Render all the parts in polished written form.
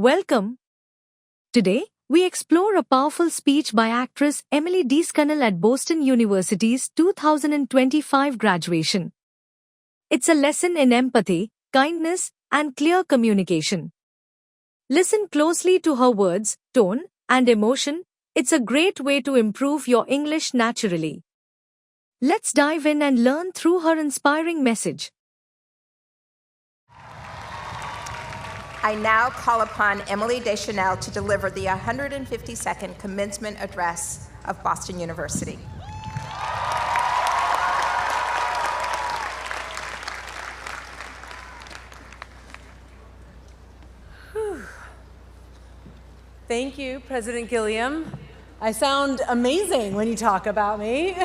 Welcome. Today, we explore a powerful speech by actress Emily Deschanel at Boston University's 2025 graduation. It's a lesson in empathy, kindness, and clear communication. Listen closely to her words, tone, and emotion. It's a great way to improve your English naturally. Let's dive in and learn through her inspiring message. I now call upon Emily Deschanel to deliver the 152nd Commencement Address of Boston University. Thank you, President Gilliam. I sound amazing when you talk about me.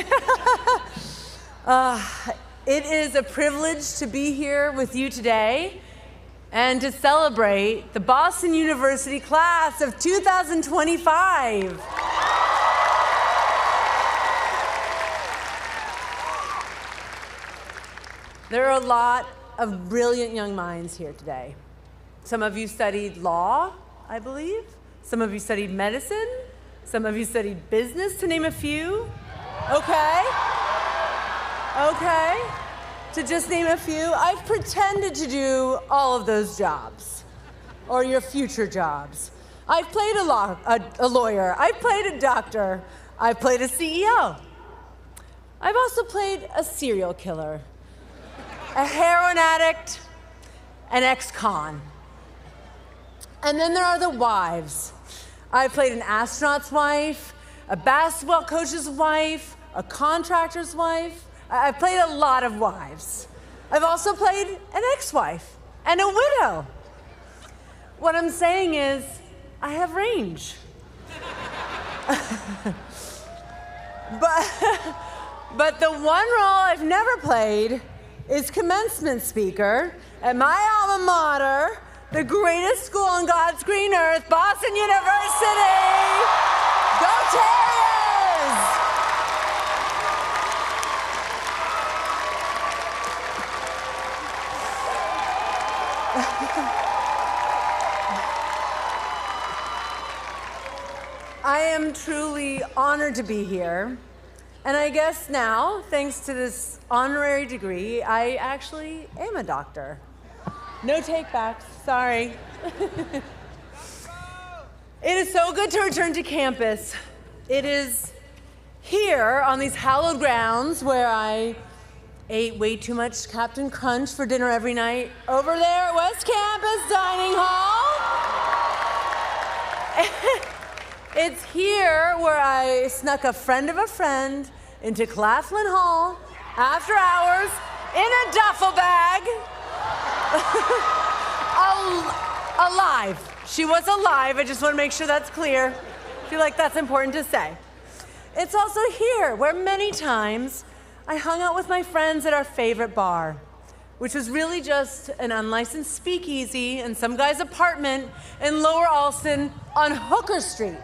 It is a privilege to be here with you today and to celebrate the Boston University class of 2025. There are a lot of brilliant young minds here today. Some of you studied law, I believe. Some of you studied medicine. Some of you studied business, to name a few. Okay. To just name a few, I've pretended to do all of those jobs, or your future jobs. I've played a lawyer, I've played a doctor, I've played a CEO. I've also played a serial killer, a heroin addict, an ex-con. And then there are the wives. I've played an astronaut's wife, a basketball coach's wife, a contractor's wife. I've played a lot of wives. I've also played an ex-wife and a widow. What I'm saying is, I have range. But the one role I've never played is commencement speaker at my alma mater, the greatest school on God's green earth, Boston University. Go Terriers! I am truly honored to be here, and I guess now, thanks to this honorary degree, I actually am a doctor. No take-backs, sorry. It is so good to return to campus. It is here on these hallowed grounds where I ate way too much Captain Crunch for dinner every night over there at West Campus Dining Hall. It's here where I snuck a friend of a friend into Claflin Hall after hours in a duffel bag. Alive. She was alive. I just want to make sure that's clear. I feel like that's important to say. It's also here where many times I hung out with my friends at our favorite bar, which was really just an unlicensed speakeasy in some guy's apartment in Lower Alston on Hooker Street.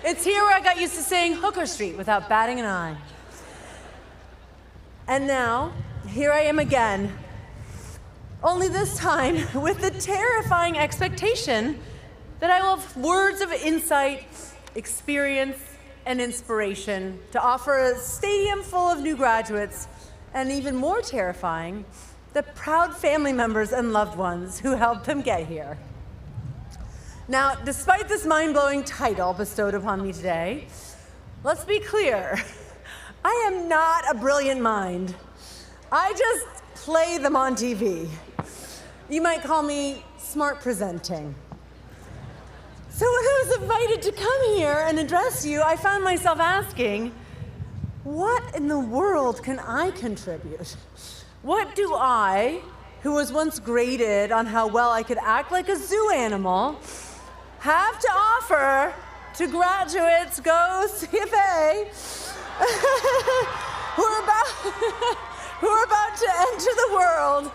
It's here where I got used to saying Hooker Street without batting an eye. And now, here I am again, only this time with the terrifying expectation that I will have words of insight, experience, and inspiration to offer a stadium full of new graduates, and even more terrifying, the proud family members and loved ones who helped them get here. Now, despite this mind-blowing title bestowed upon me today, let's be clear, I am not a brilliant mind. I just play them on TV. You might call me smart presenting. So when I was invited to come here and address you, I found myself asking, what in the world can I contribute? What do I, who was once graded on how well I could act like a zoo animal, have to offer to graduates, go CFA, who are about to enter the world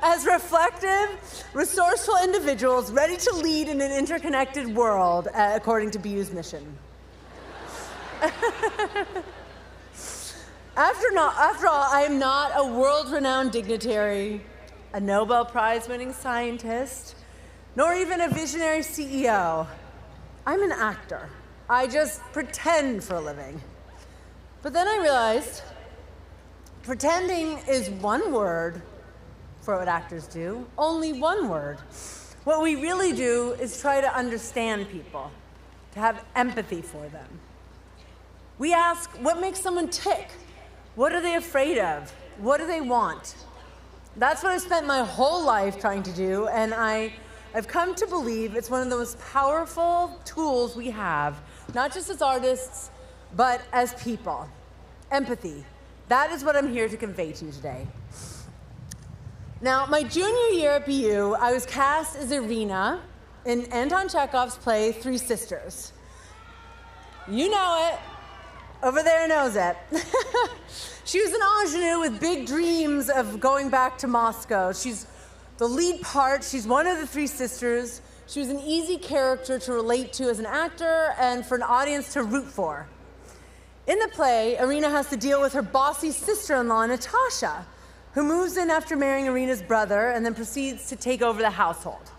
as reflective, resourceful individuals ready to lead in an interconnected world, according to BU's mission. After all, I am not a world-renowned dignitary a Nobel Prize-winning scientist, nor even a visionary CEO. I'm an actor. I just pretend for a living. But then I realized pretending is one word for what actors do, only one word. What we really do is try to understand people, to have empathy for them. We ask, what makes someone tick? What are they afraid of? What do they want? That's what I've spent my whole life trying to do, and I've come to believe it's one of the most powerful tools we have, not just as artists, but as people. Empathy. That is what I'm here to convey to you today. Now, my junior year at BU, I was cast as Irina in Anton Chekhov's play, Three Sisters. You know it. Over there knows it. She was an ingenue with big dreams of going back to Moscow. She's the lead part. She's one of the three sisters. She was an easy character to relate to as an actor and for an audience to root for. In the play, Irina has to deal with her bossy sister-in-law, Natasha, who moves in after marrying Irina's brother and then proceeds to take over the household.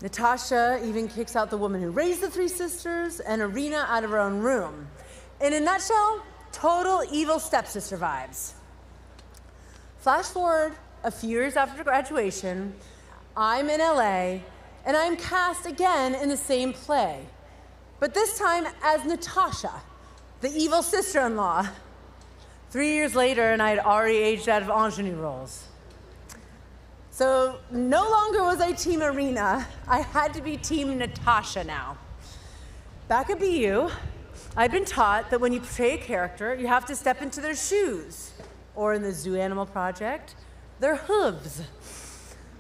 Natasha even kicks out the woman who raised the three sisters and Irina out of her own room. In a nutshell, total evil stepsister vibes. Flash forward a few years after graduation, I'm in LA, and I'm cast again in the same play, but this time as Natasha, the evil sister-in-law. 3 years later, and I had already aged out of ingenue roles. So no longer was I Team Irina, I had to be Team Natasha now. Back at BU, I'd been taught that when you portray a character, you have to step into their shoes, or in the Zoo Animal Project, their hooves.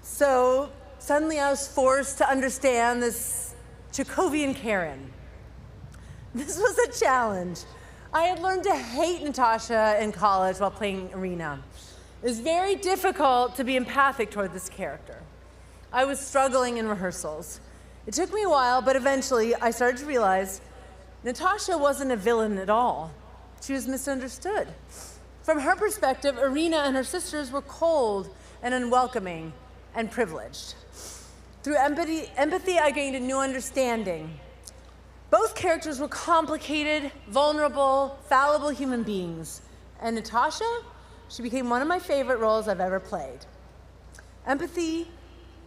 So suddenly I was forced to understand this Chekhovian Karen. This was a challenge. I had learned to hate Natasha in college while playing Irina. It was very difficult to be empathic toward this character. I was struggling in rehearsals. It took me a while, but eventually I started to realize Natasha wasn't a villain at all. She was misunderstood. From her perspective, Irina and her sisters were cold and unwelcoming and privileged. Through empathy, I gained a new understanding. Both characters were complicated, vulnerable, fallible human beings. And Natasha, she became one of my favorite roles I've ever played. Empathy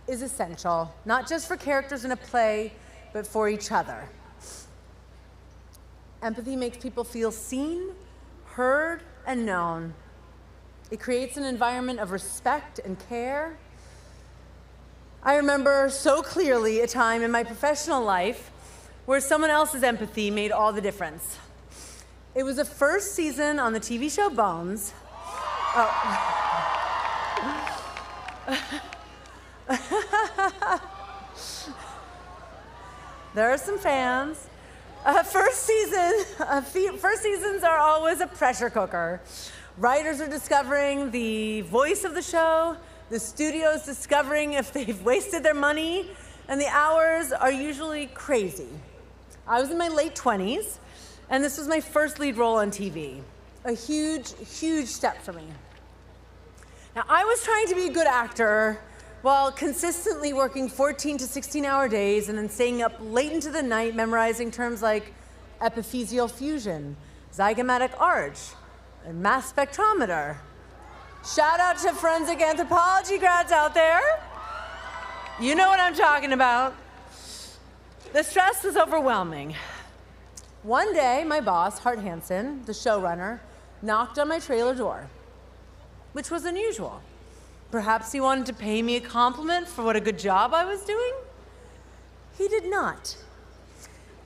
is essential, not just for characters in a play, but for each other. Empathy makes people feel seen, heard, and known. It creates an environment of respect and care. I remember so clearly a time in my professional life where someone else's empathy made all the difference. It was the first season on the TV show Bones. There are some fans. First seasons are always a pressure cooker. Writers are discovering the voice of the show, the studio's discovering if they've wasted their money, and the hours are usually crazy. I was in my late 20s, and this was my first lead role on TV. A huge, huge step for me. Now, I was trying to be a good actor while consistently working 14 to 16-hour days and then staying up late into the night memorizing terms like epiphyseal fusion, zygomatic arch, and mass spectrometer. Shout out to forensic anthropology grads out there. You know what I'm talking about. The stress was overwhelming. One day, my boss, Hart Hansen, the showrunner, knocked on my trailer door, which was unusual. Perhaps he wanted to pay me a compliment for what a good job I was doing? He did not.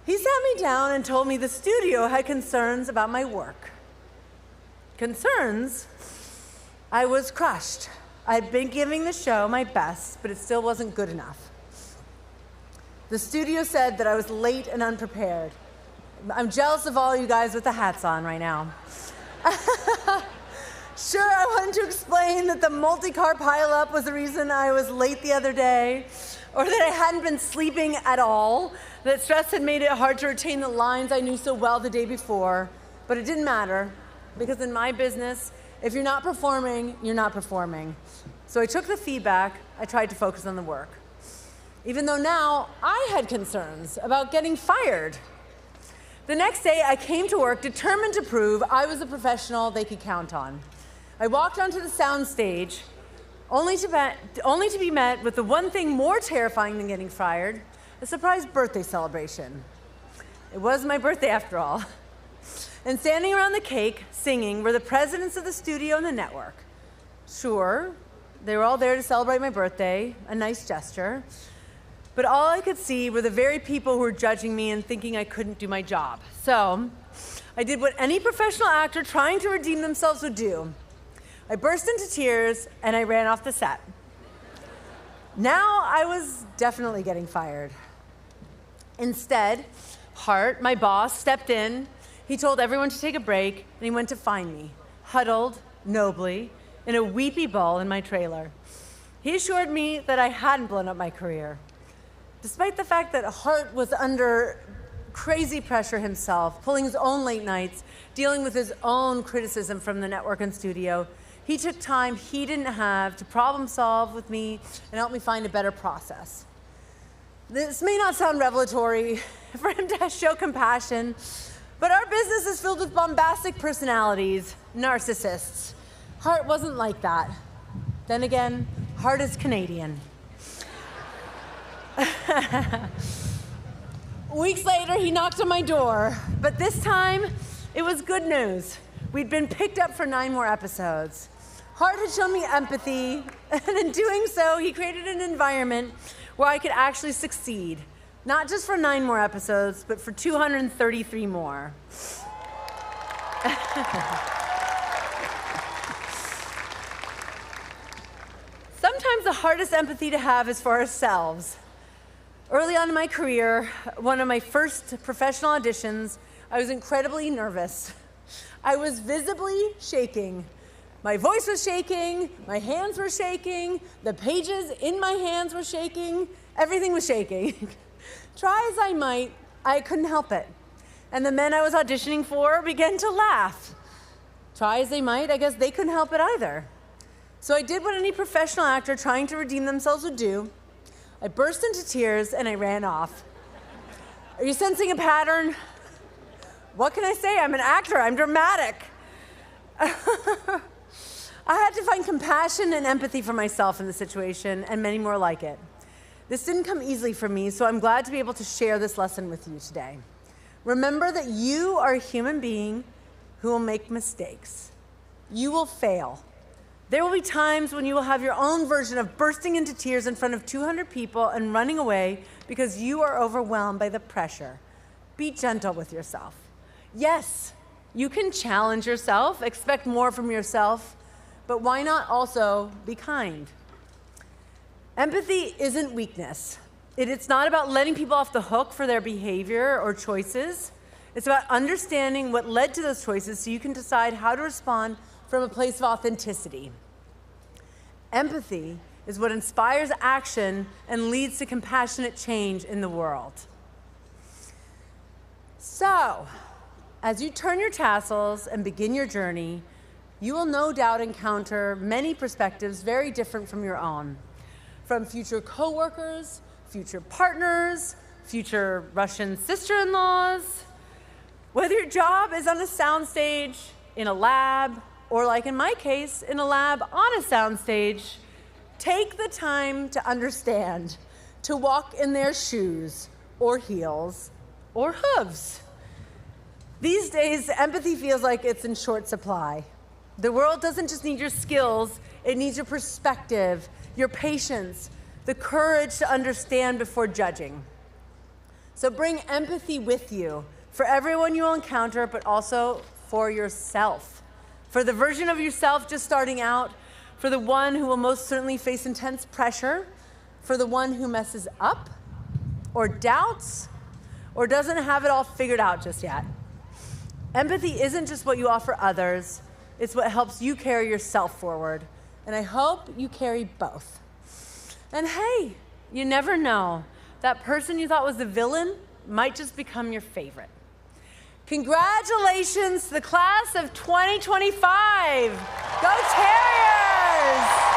He sat me down and told me the studio had concerns about my work. Concerns? I was crushed. I'd been giving the show my best, but it still wasn't good enough. The studio said that I was late and unprepared. I'm jealous of all you guys with the hats on right now. Sure, I wanted to explain that the multi-car pileup was the reason I was late the other day, or that I hadn't been sleeping at all, that stress had made it hard to retain the lines I knew so well the day before, but it didn't matter, because in my business, if you're not performing, you're not performing. So I took the feedback, I tried to focus on the work. Even though now I had concerns about getting fired. The next day, I came to work determined to prove I was a professional they could count on. I walked onto the sound stage, only to be met with the one thing more terrifying than getting fired, a surprise birthday celebration. It was my birthday after all. And standing around the cake, singing, were the presidents of the studio and the network. Sure, they were all there to celebrate my birthday, a nice gesture, but all I could see were the very people who were judging me and thinking I couldn't do my job. So I did what any professional actor trying to redeem themselves would do. I burst into tears and I ran off the set. Now I was definitely getting fired. Instead, Hart, my boss, stepped in. He told everyone to take a break, and he went to find me, huddled, nobly, in a weepy ball in my trailer. He assured me that I hadn't blown up my career. Despite the fact that Hart was under crazy pressure himself, pulling his own late nights, dealing with his own criticism from the network and studio, he took time he didn't have to problem solve with me and help me find a better process. This may not sound revelatory for him to show compassion, but our business is filled with bombastic personalities, narcissists. Hart wasn't like that. Then again, Hart is Canadian. Weeks later, he knocked on my door, but this time, it was good news. We'd been picked up for 9 more episodes. Hart had shown me empathy, and in doing so, he created an environment where I could actually succeed. Not just for 9 more episodes, but for 233 more. Sometimes the hardest empathy to have is for ourselves. Early on in my career, one of my first professional auditions, I was incredibly nervous. I was visibly shaking. My voice was shaking, my hands were shaking, the pages in my hands were shaking, everything was shaking. Try as I might, I couldn't help it. And the men I was auditioning for began to laugh. Try as they might, I guess they couldn't help it either. So I did what any professional actor trying to redeem themselves would do. I burst into tears and I ran off. Are you sensing a pattern? What can I say? I'm an actor, I'm dramatic. I had to find compassion and empathy for myself in the situation and many more like it. This didn't come easily for me, so I'm glad to be able to share this lesson with you today. Remember that you are a human being who will make mistakes. You will fail. There will be times when you will have your own version of bursting into tears in front of 200 people and running away because you are overwhelmed by the pressure. Be gentle with yourself. Yes, you can challenge yourself, expect more from yourself, but why not also be kind? Empathy isn't weakness. It's not about letting people off the hook for their behavior or choices. It's about understanding what led to those choices so you can decide how to respond from a place of authenticity. Empathy is what inspires action and leads to compassionate change in the world. So, as you turn your tassels and begin your journey, you will no doubt encounter many perspectives very different from your own. From future coworkers, future partners, future Russian sister-in-laws. Whether your job is on a soundstage, in a lab, or like in my case, in a lab on a soundstage, take the time to understand, to walk in their shoes, or heels, or hooves. These days, empathy feels like it's in short supply. The world doesn't just need your skills, it needs your perspective, your patience, the courage to understand before judging. So bring empathy with you for everyone you will encounter, but also for yourself. For the version of yourself just starting out, for the one who will most certainly face intense pressure, for the one who messes up, or doubts, or doesn't have it all figured out just yet. Empathy isn't just what you offer others, it's what helps you carry yourself forward. And I hope you carry both. And hey, you never know. That person you thought was the villain might just become your favorite. Congratulations to the class of 2025. Go Terriers!